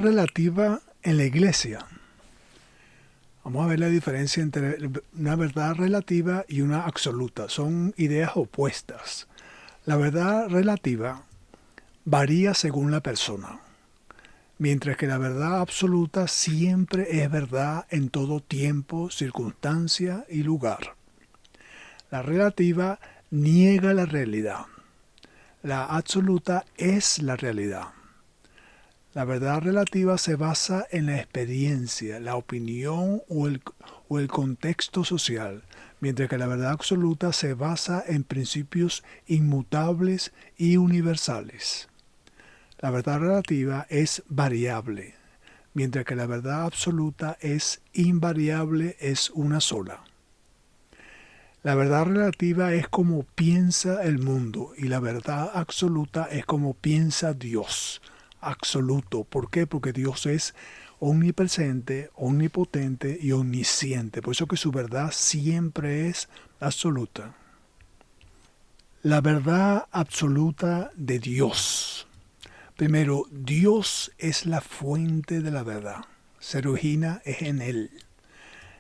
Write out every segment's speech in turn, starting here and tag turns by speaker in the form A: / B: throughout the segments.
A: relativa en la iglesia. Vamos a ver la diferencia entre una verdad relativa y una absoluta. Son ideas opuestas. La verdad relativa varía según la persona, mientras que la verdad absoluta siempre es verdad en todo tiempo, circunstancia y lugar. La relativa niega la realidad. La absoluta es la realidad. La verdad relativa se basa en la experiencia, la opinión o el contexto social, mientras que la verdad absoluta se basa en principios inmutables y universales. La verdad relativa es variable, mientras que la verdad absoluta es invariable, es una sola. La verdad relativa es como piensa el mundo y la verdad absoluta es como piensa Dios. Absoluto. ¿Por qué? Porque Dios es omnipresente, omnipotente y omnisciente. Por eso que su verdad siempre es absoluta. La verdad absoluta de Dios. Primero, Dios es la fuente de la verdad. Se origina es en Él.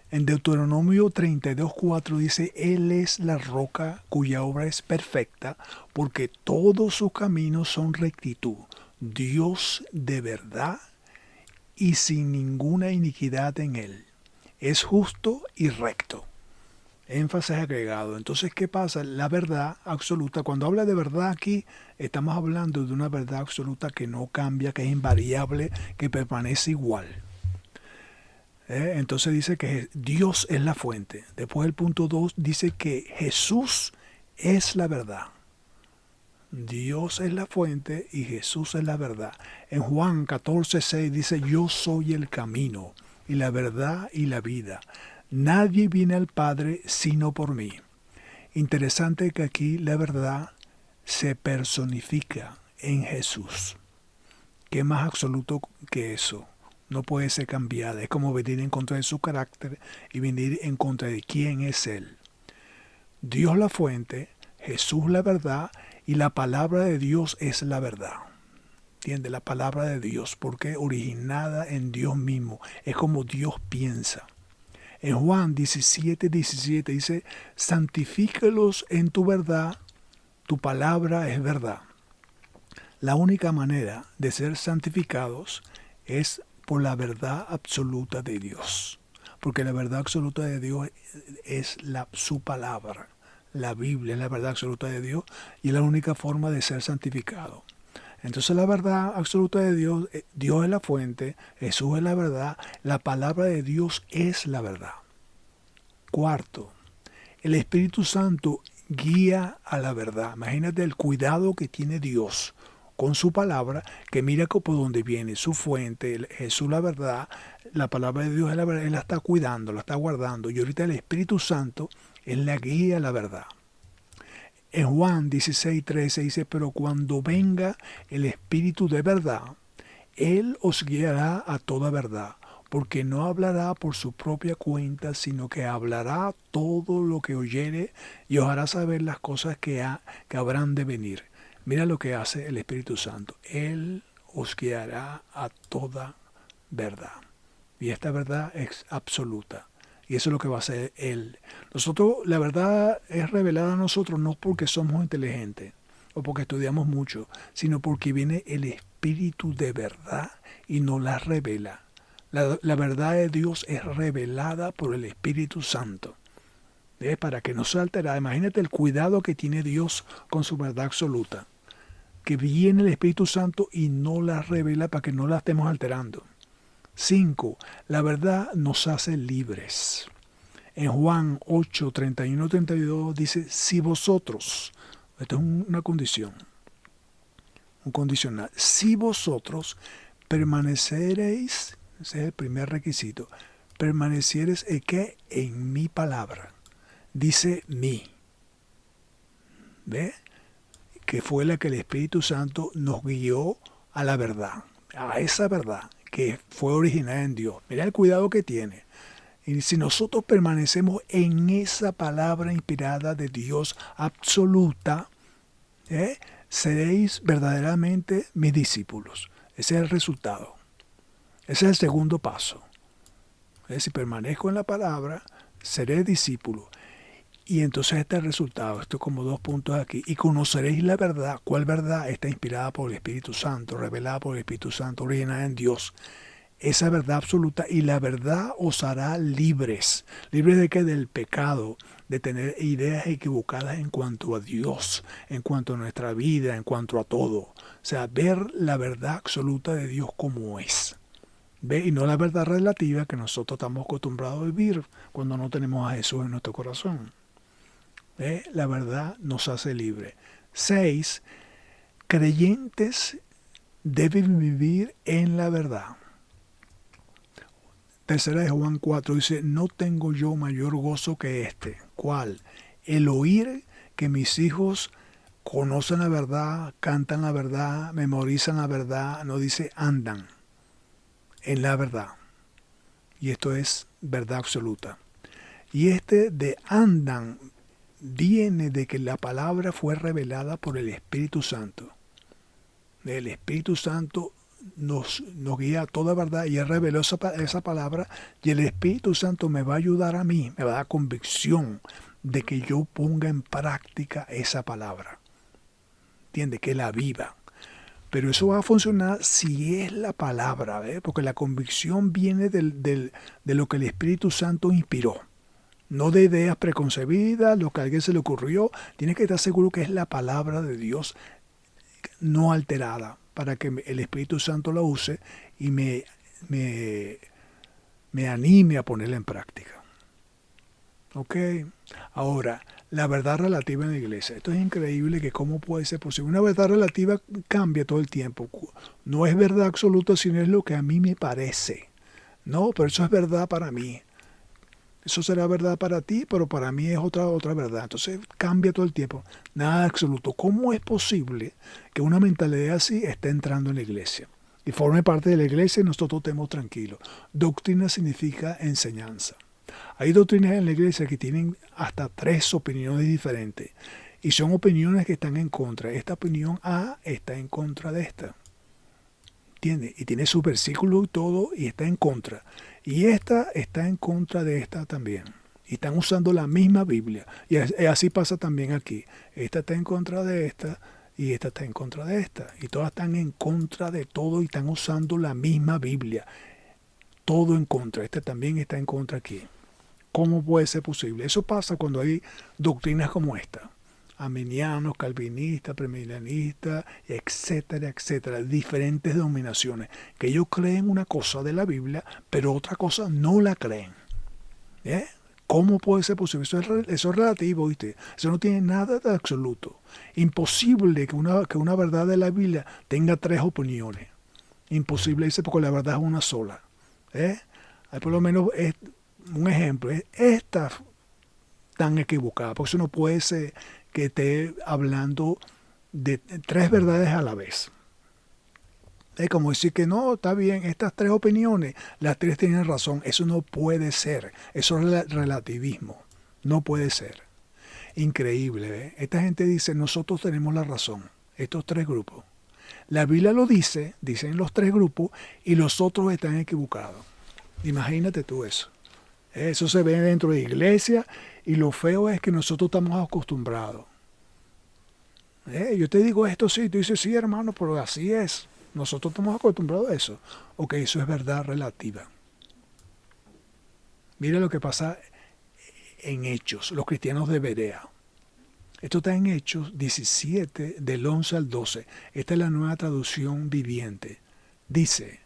A: En Deuteronomio 32:4 dice, Él es la roca cuya obra es perfecta, porque todos sus caminos son rectitud. Dios de verdad y sin ninguna iniquidad en Él. Es justo y recto. Énfasis agregado. Entonces, ¿qué pasa? La verdad absoluta, cuando habla de verdad aquí, estamos hablando de una verdad absoluta que no cambia, que es invariable, que permanece igual. Entonces dice que Dios es la fuente. Después el punto 2 dice que Jesús es la verdad. Dios es la fuente y Jesús es la verdad. En Juan 14:6 dice, yo soy el camino y la verdad y la vida. Nadie viene al Padre sino por mí. Interesante que aquí la verdad se personifica en Jesús. ¿Qué más absoluto que eso? No puede ser cambiada. Es como venir en contra de su carácter y venir en contra de quién es Él. Dios la fuente, Jesús la verdad y la palabra de Dios es la verdad. ¿Entiende? La palabra de Dios, porque originada en Dios mismo. Es como Dios piensa. En Juan 17:17 dice, santifícalos en tu verdad, tu palabra es verdad. La única manera de ser santificados es por la verdad absoluta de Dios. Porque la verdad absoluta de Dios es su palabra. La Biblia es la verdad absoluta de Dios y es la única forma de ser santificado. Entonces la verdad absoluta de Dios, Dios es la fuente, Jesús es la verdad, la palabra de Dios es la verdad. Cuarto, el Espíritu Santo guía a la verdad. Imagínate el cuidado que tiene Dios con su palabra, que mira por donde viene su fuente, Jesús la verdad, la palabra de Dios es la verdad, Él la está cuidando, la está guardando. Y ahorita el Espíritu Santo, Él la guía a la verdad. En Juan 16:13 dice, pero cuando venga el Espíritu de verdad, Él os guiará a toda verdad, porque no hablará por su propia cuenta, sino que hablará todo lo que oyere y os hará saber las cosas que habrán de venir. Mira lo que hace el Espíritu Santo. Él os guiará a toda verdad. Y esta verdad es absoluta. Y eso es lo que va a hacer Él. Nosotros, la verdad es revelada a nosotros no porque somos inteligentes o porque estudiamos mucho, sino porque viene el Espíritu de verdad y nos la revela. La verdad de Dios es revelada por el Espíritu Santo. Para que no sea alterada. Imagínate el cuidado que tiene Dios con su verdad absoluta. Que viene el Espíritu Santo y no la revela para que no la estemos alterando. 5. La verdad nos hace libres. En Juan 8, 31, 32 dice, si vosotros, esto es una condición, un condicional, si vosotros permaneceréis, ese es el primer requisito, permanecieres ¿qué? En mi palabra. Dice mí. ¿Ve? Que fue la que el Espíritu Santo nos guió a la verdad, a esa verdad que fue originada en Dios. Mira el cuidado que tiene. Y si nosotros permanecemos en esa palabra inspirada de Dios absoluta, seréis verdaderamente mis discípulos. Ese es el resultado. Ese es el segundo paso. Si permanezco en la palabra, seré discípulo. Y entonces este es el resultado. Esto es como 2 puntos aquí. Y conoceréis la verdad. ¿Cuál verdad? Está inspirada por el Espíritu Santo, revelada por el Espíritu Santo, originada en Dios. Esa verdad absoluta, y la verdad os hará libres. ¿Libres de qué? Del pecado, de tener ideas equivocadas en cuanto a Dios, en cuanto a nuestra vida, en cuanto a todo. O sea, ver la verdad absoluta de Dios como es. ¿Ve? Y no la verdad relativa que nosotros estamos acostumbrados a vivir cuando no tenemos a Jesús en nuestro corazón. ¿Ve? La verdad nos hace libre. 6. Creyentes deben vivir en la verdad. Tercera de Juan 4 dice, no tengo yo mayor gozo que este. ¿Cuál? El oír que mis hijos conocen la verdad, cantan la verdad, memorizan la verdad, no dice andan en la verdad. Y esto es verdad absoluta. Y este de andan viene de que la palabra fue revelada por el Espíritu Santo. El Espíritu Santo nos guía a toda verdad y Él reveló esa palabra, y el Espíritu Santo me va a ayudar a mí, me va a dar convicción de que yo ponga en práctica esa palabra. ¿Entiende? Que la viva. Pero eso va a funcionar si es la palabra, ¿ve? Porque la convicción viene de lo que el Espíritu Santo inspiró. No de ideas preconcebidas, lo que a alguien se le ocurrió. Tienes que estar seguro que es la palabra de Dios no alterada, para que el Espíritu Santo la use y me anime a ponerla en práctica. ¿Ok? Ahora, la verdad relativa en la iglesia. Esto es increíble, que cómo puede ser posible. Una verdad relativa cambia todo el tiempo. No es verdad absoluta, sino es lo que a mí me parece. No, pero eso es verdad para mí. Eso será verdad para ti, pero para mí es otra verdad. Entonces cambia todo el tiempo. Nada absoluto. ¿Cómo es posible que una mentalidad así esté entrando en la iglesia y forme parte de la iglesia y nosotros estemos tranquilos? Doctrina significa enseñanza. Hay doctrinas en la iglesia que tienen hasta 3 opiniones diferentes. Y son opiniones que están en contra. Esta opinión A está en contra de esta. ¿Entiendes? Y tiene su versículo y todo y está en contra. Y esta está en contra de esta también. Y están usando la misma Biblia. Y así pasa también aquí. Esta está en contra de esta y esta está en contra de esta. Y todas están en contra de todo y están usando la misma Biblia. Todo en contra. Esta también está en contra aquí. ¿Cómo puede ser posible? Eso pasa cuando hay doctrinas como esta. Arminianos, calvinistas, premilenianistas, etcétera, etcétera, diferentes denominaciones, que ellos creen una cosa de la Biblia, pero otra cosa no la creen. ¿Eh? ¿Cómo puede ser posible? Eso es relativo, ¿viste? Eso no tiene nada de absoluto. Imposible que una verdad de la Biblia tenga 3 opiniones. Imposible, dice, porque la verdad es una sola. Hay por lo menos un ejemplo. Esta tan equivocada, porque eso no puede ser que esté hablando de 3 verdades a la vez. Es como decir que no, está bien, estas 3 opiniones, las 3 tienen razón. Eso no puede ser. Eso es relativismo. No puede ser. Increíble, ¿eh? Esta gente dice, nosotros tenemos la razón. Estos 3 grupos. La Biblia lo dice, dicen los 3 grupos, y los otros están equivocados. Imagínate tú eso. Eso se ve dentro de la iglesia, y lo feo es que nosotros estamos acostumbrados. Yo te digo esto, sí, tú dices, sí, hermano, pero así es. Nosotros estamos acostumbrados a eso. Ok, eso es verdad relativa. Mira lo que pasa en Hechos, los cristianos de Berea. Esto está en Hechos 17, del 11 al 12. Esta es la nueva traducción viviente. Dice,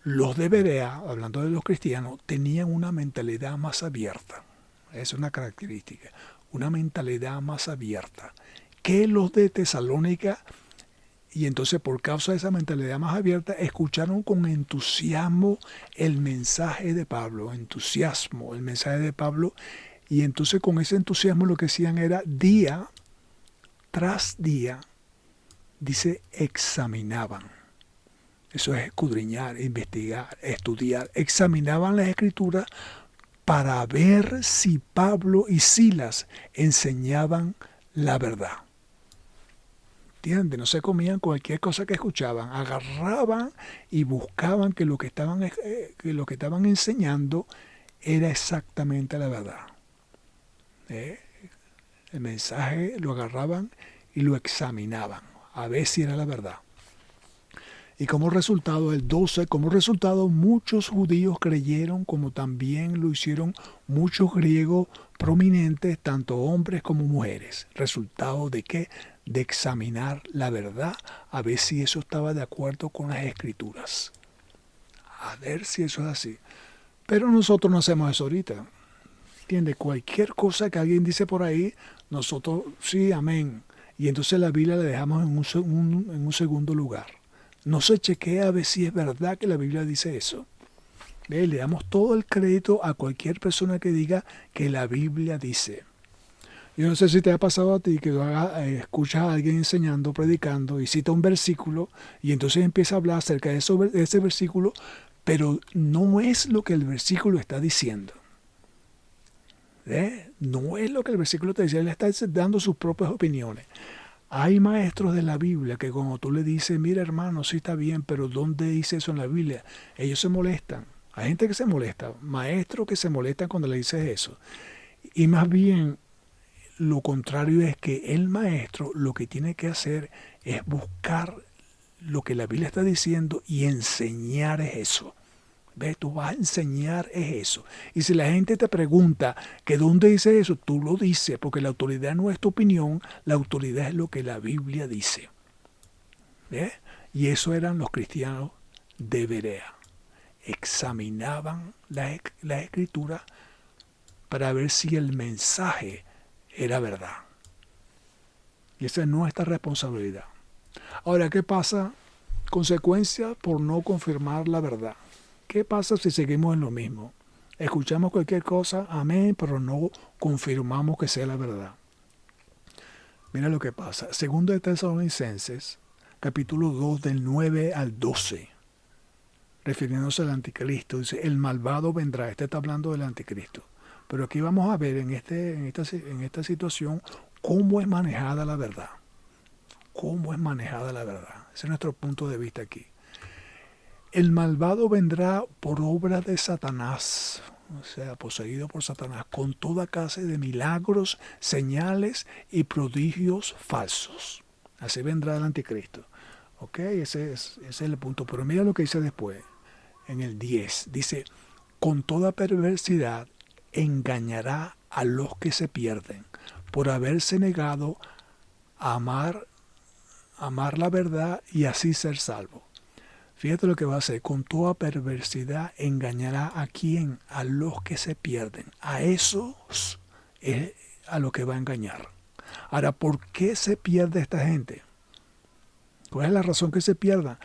A: los de Berea, hablando de los cristianos, tenían una mentalidad más abierta. Es una característica. Una mentalidad más abierta que los de Tesalónica. Y entonces, por causa de esa mentalidad más abierta, escucharon con entusiasmo el mensaje de Pablo. Entusiasmo, el mensaje de Pablo. Y entonces, con ese entusiasmo, lo que hacían era día tras día, dice, examinaban. Eso es escudriñar, investigar, estudiar. Examinaban las escrituras para ver si Pablo y Silas enseñaban la verdad. ¿Entiendes? No se comían cualquier cosa que escuchaban. Agarraban y buscaban que que lo que estaban enseñando era exactamente la verdad. ¿Eh? El mensaje lo agarraban y lo examinaban a ver si era la verdad. Y como resultado, el 12, como resultado, muchos judíos creyeron, como también lo hicieron muchos griegos prominentes, tanto hombres como mujeres. ¿Resultado de qué? De examinar la verdad, a ver si eso estaba de acuerdo con las escrituras. A ver si eso es así. Pero nosotros no hacemos eso ahorita. ¿Entiendes? Cualquier cosa que alguien dice por ahí, nosotros, sí, amén. Y entonces la Biblia la dejamos en un segundo lugar. No se chequea a ver si es verdad que la Biblia dice eso. ¿Ve? Le damos todo el crédito a cualquier persona que diga que la Biblia dice. Yo no sé si te ha pasado a ti que escuchas a alguien enseñando, predicando y cita un versículo y entonces empieza a hablar acerca de ese versículo, pero no es lo que el versículo está diciendo. No es lo que el versículo está diciendo, él está dando sus propias opiniones. Hay maestros de la Biblia que cuando tú le dices, mira hermano, sí está bien, pero ¿dónde dice eso en la Biblia? Ellos se molestan. Hay gente que se molesta, maestros que se molestan cuando le dices eso. Y más bien, lo contrario es que el maestro lo que tiene que hacer es buscar lo que la Biblia está diciendo y enseñar eso. ¿Ves? Tú vas a enseñar es eso. Y si la gente te pregunta que dónde dice eso, tú lo dices, porque la autoridad no es tu opinión, la autoridad es lo que la Biblia dice. ¿Ves? Y eso eran los cristianos de Berea. Examinaban la escritura para ver si el mensaje era verdad. Y esa es nuestra responsabilidad. Ahora, ¿qué pasa? Consecuencia por no confirmar la verdad. ¿Qué pasa si seguimos en lo mismo? Escuchamos cualquier cosa, amén, pero no confirmamos que sea la verdad. Mira lo que pasa. Segundo de Tesalonicenses, capítulo 2, del 9 al 12. Refiriéndose al anticristo, dice, el malvado vendrá. Este está hablando del anticristo. Pero aquí vamos a ver en esta situación cómo es manejada la verdad. Cómo es manejada la verdad. Ese es nuestro punto de vista aquí. El malvado vendrá por obra de Satanás, o sea, poseído por Satanás, con toda clase de milagros, señales y prodigios falsos. Así vendrá el anticristo. ¿Ok? Ese es el punto. Pero mira lo que dice después, en el 10. Dice, con toda perversidad engañará a los que se pierden por haberse negado a amar la verdad y así ser salvo. Fíjate lo que va a hacer. Con toda perversidad engañará a quién, a los que se pierden. A esos es a lo que va a engañar. Ahora, ¿por qué se pierde esta gente? ¿Cuál es la razón que se pierda?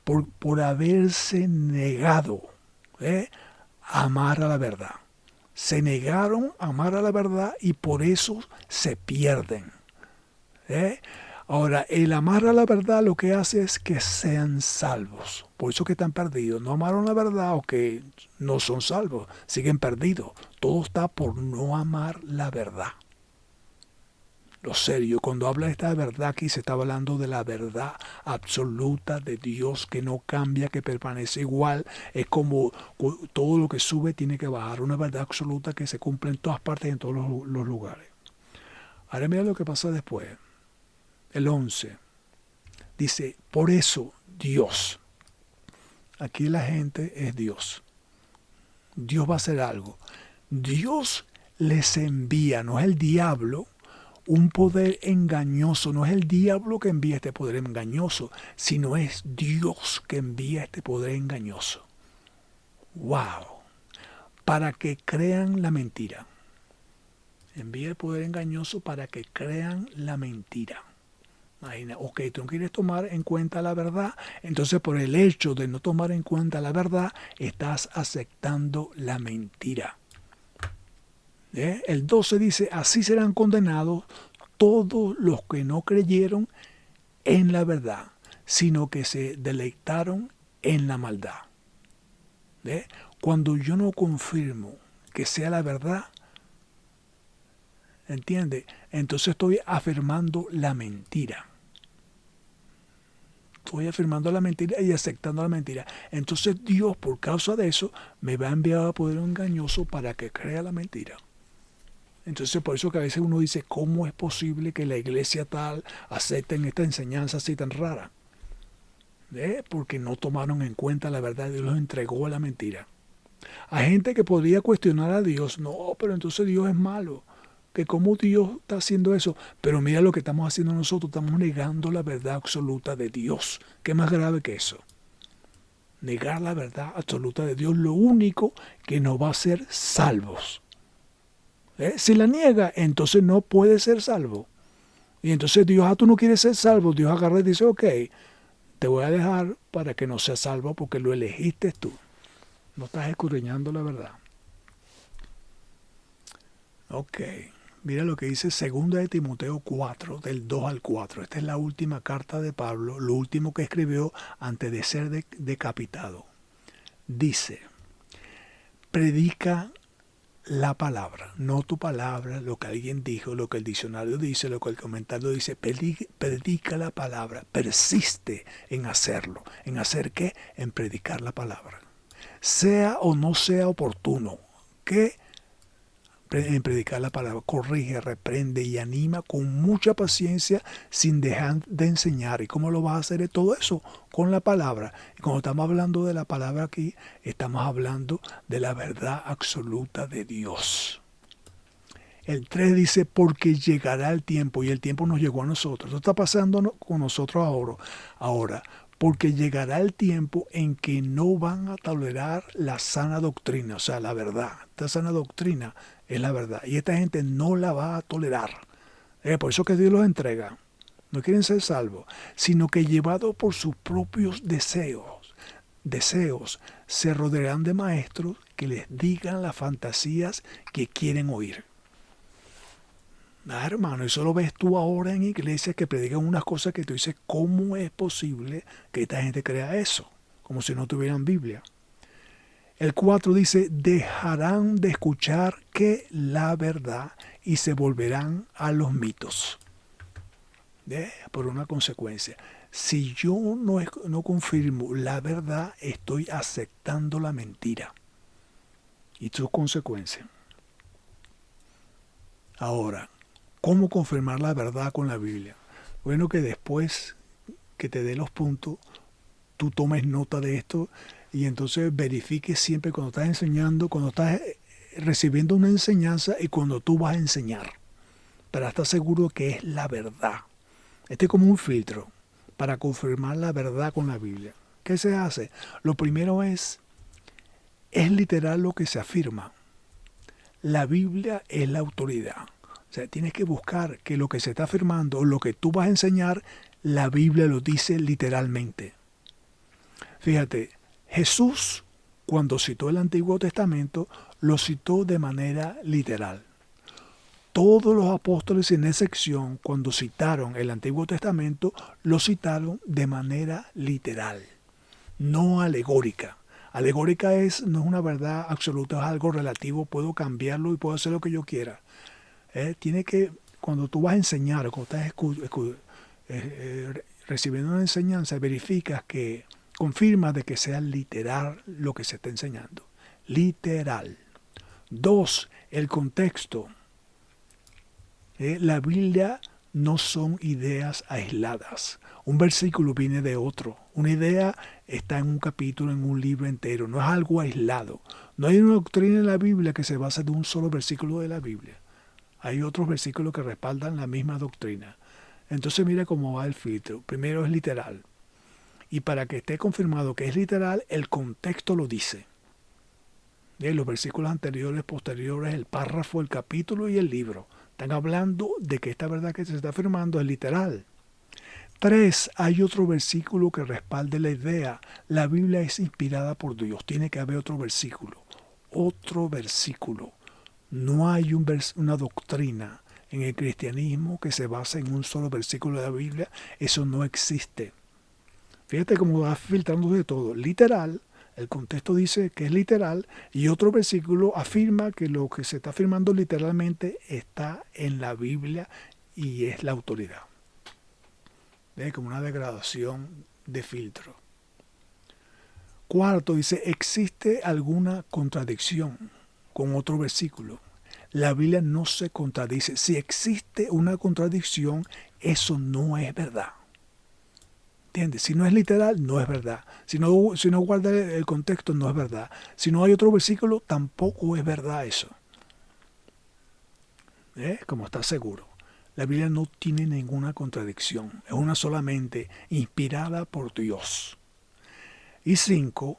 A: Por haberse negado a amar a la verdad. Se negaron a amar a la verdad y por eso se pierden. Ahora, el amar a la verdad lo que hace es que sean salvos. Por eso que están perdidos. No amaron la verdad o que no son salvos. Siguen perdidos. Todo está por no amar la verdad. Lo serio, cuando habla de esta verdad aquí se está hablando de la verdad absoluta de Dios que no cambia, que permanece igual. Es como todo lo que sube tiene que bajar. Una verdad absoluta que se cumple en todas partes y en todos los lugares. Ahora mira lo que pasa después. El 11 dice, por eso Dios, aquí la gente es Dios. Dios va a hacer algo. Dios les envía, no es el diablo, un poder engañoso. No es el diablo que envía este poder engañoso, sino es Dios que envía este poder engañoso. ¡Wow! Para que crean la mentira. Envía el poder engañoso para que crean la mentira. Imagina, ok, tú no quieres tomar en cuenta la verdad, entonces por el hecho de no tomar en cuenta la verdad, estás aceptando la mentira. El 12 dice, así serán condenados todos los que no creyeron en la verdad, sino que se deleitaron en la maldad. Cuando yo no confirmo que sea la verdad, ¿entiende? Entonces estoy afirmando la mentira. estoy afirmando la mentira y aceptando la mentira. Entonces Dios, por causa de eso, me va a enviar a poder engañoso para que crea la mentira. Entonces por eso que a veces uno dice, ¿cómo es posible que la iglesia tal acepten esta enseñanza así tan rara? Porque no tomaron en cuenta la verdad, Dios los entregó a la mentira. Hay gente que podría cuestionar a Dios, no, pero entonces Dios es malo, que cómo Dios está haciendo eso. Pero mira lo que estamos haciendo nosotros, estamos negando la verdad absoluta de Dios. ¿Qué más grave que eso? Negar la verdad absoluta de Dios, lo único que nos va a hacer salvos. Si la niega, entonces no puede ser salvo. Y entonces Dios, tú no quieres ser salvo, Dios agarra y dice, ok, te voy a dejar para que no seas salvo porque lo elegiste tú. No estás escudriñando la verdad. Ok, mira lo que dice 2 de Timoteo 4, del 2 al 4. Esta es la última carta de Pablo, lo último que escribió antes de ser decapitado. Dice, predica la palabra, no tu palabra, lo que alguien dijo, lo que el diccionario dice, lo que el comentario dice. Predica la palabra, persiste en hacerlo. ¿En hacer qué? En predicar la palabra. Sea o no sea oportuno, que en predicar la palabra, corrige, reprende y anima con mucha paciencia sin dejar de enseñar. ¿Y cómo lo vas a hacer todo eso? Con la palabra. Y cuando estamos hablando de la palabra aquí, estamos hablando de la verdad absoluta de Dios. El 3 dice, porque llegará el tiempo, y el tiempo nos llegó a nosotros. Esto está pasando con nosotros ahora. Porque llegará el tiempo en que no van a tolerar la sana doctrina, o sea, la verdad. Esta sana doctrina es la verdad. Y esta gente no la va a tolerar. Por eso que Dios los entrega. No quieren ser salvos, sino que llevados por sus propios deseos, se rodearán de maestros que les digan las fantasías que quieren oír. Hermano, eso lo ves tú ahora en iglesias que predican unas cosas que tú dices, ¿cómo es posible que esta gente crea eso? Como si no tuvieran Biblia. El 4 dice, dejarán de escuchar que la verdad y se volverán a los mitos. Por una consecuencia. Si yo no confirmo la verdad, estoy aceptando la mentira. Y sus consecuencias. Ahora, ¿cómo confirmar la verdad con la Biblia? Bueno, que después que te dé los puntos, tú tomes nota de esto y entonces verifiques siempre cuando estás enseñando, cuando estás recibiendo una enseñanza y cuando tú vas a enseñar, para estar seguro que es la verdad. Este es como un filtro para confirmar la verdad con la Biblia. ¿Qué se hace? Lo primero es literal lo que se afirma. La Biblia es la autoridad. O sea, tienes que buscar que lo que se está afirmando o lo que tú vas a enseñar, la Biblia lo dice literalmente. Fíjate, Jesús, cuando citó el Antiguo Testamento, lo citó de manera literal. Todos los apóstoles, sin excepción, cuando citaron el Antiguo Testamento, lo citaron de manera literal, no alegórica. Alegórica no es una verdad absoluta, es algo relativo, puedo cambiarlo y puedo hacer lo que yo quiera. Tiene que, cuando tú vas a enseñar, cuando estás recibiendo una enseñanza, verificas que, confirmas de que sea literal lo que se está enseñando. Literal. 2, el contexto. La Biblia no son ideas aisladas. Un versículo viene de otro. Una idea está en un capítulo, en un libro entero. No es algo aislado. No hay una doctrina en la Biblia que se base de un solo versículo de la Biblia. Hay otros versículos que respaldan la misma doctrina. Entonces mira cómo va el filtro. Primero es literal. Y para que esté confirmado que es literal, el contexto lo dice. Los versículos anteriores, posteriores, el párrafo, el capítulo y el libro están hablando de que esta verdad que se está afirmando es literal. 3, hay otro versículo que respalde la idea. La Biblia es inspirada por Dios. Tiene que haber otro versículo. Otro versículo. No hay una doctrina en el cristianismo que se base en un solo versículo de la Biblia. Eso no existe. Fíjate cómo va filtrando de todo. Literal, el contexto dice que es literal y otro versículo afirma que lo que se está afirmando literalmente está en la Biblia y es la autoridad. Como una degradación de filtro. Cuarto, dice, ¿existe alguna contradicción con otro versículo? La Biblia no se contradice. Si existe una contradicción, eso no es verdad. ¿Entiendes? Si no es literal, no es verdad. Si no guarda el contexto, no es verdad. Si no hay otro versículo, tampoco es verdad eso. Como está seguro. La Biblia no tiene ninguna contradicción. Es una solamente inspirada por Dios. Y 5,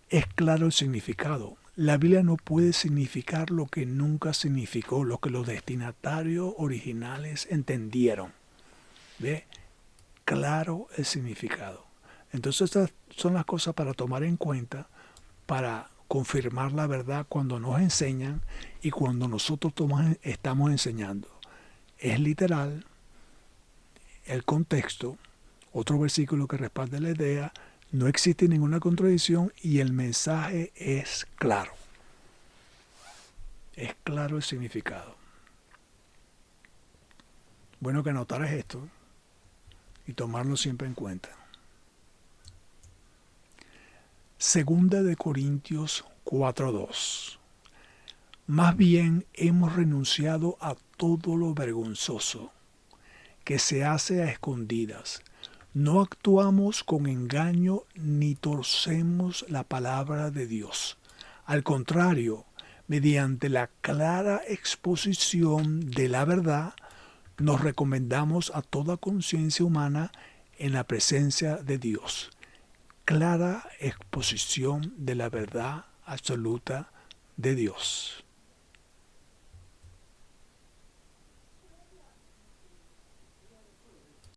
A: es claro el significado. La Biblia no puede significar lo que nunca significó, lo que los destinatarios originales entendieron. ¿Ve? Claro el significado. Entonces estas son las cosas para tomar en cuenta, para confirmar la verdad cuando nos enseñan y cuando nosotros estamos enseñando. Es literal, el contexto, otro versículo que respalda la idea, no existe ninguna contradicción y el mensaje es claro. Es claro el significado. Bueno que anotaras esto y tomarlo siempre en cuenta. Segunda de Corintios 4:2. Más bien hemos renunciado a todo lo vergonzoso que se hace a escondidas. No actuamos con engaño ni torcemos la palabra de Dios. Al contrario, mediante la clara exposición de la verdad, nos recomendamos a toda conciencia humana en la presencia de Dios. Clara exposición de la verdad absoluta de Dios.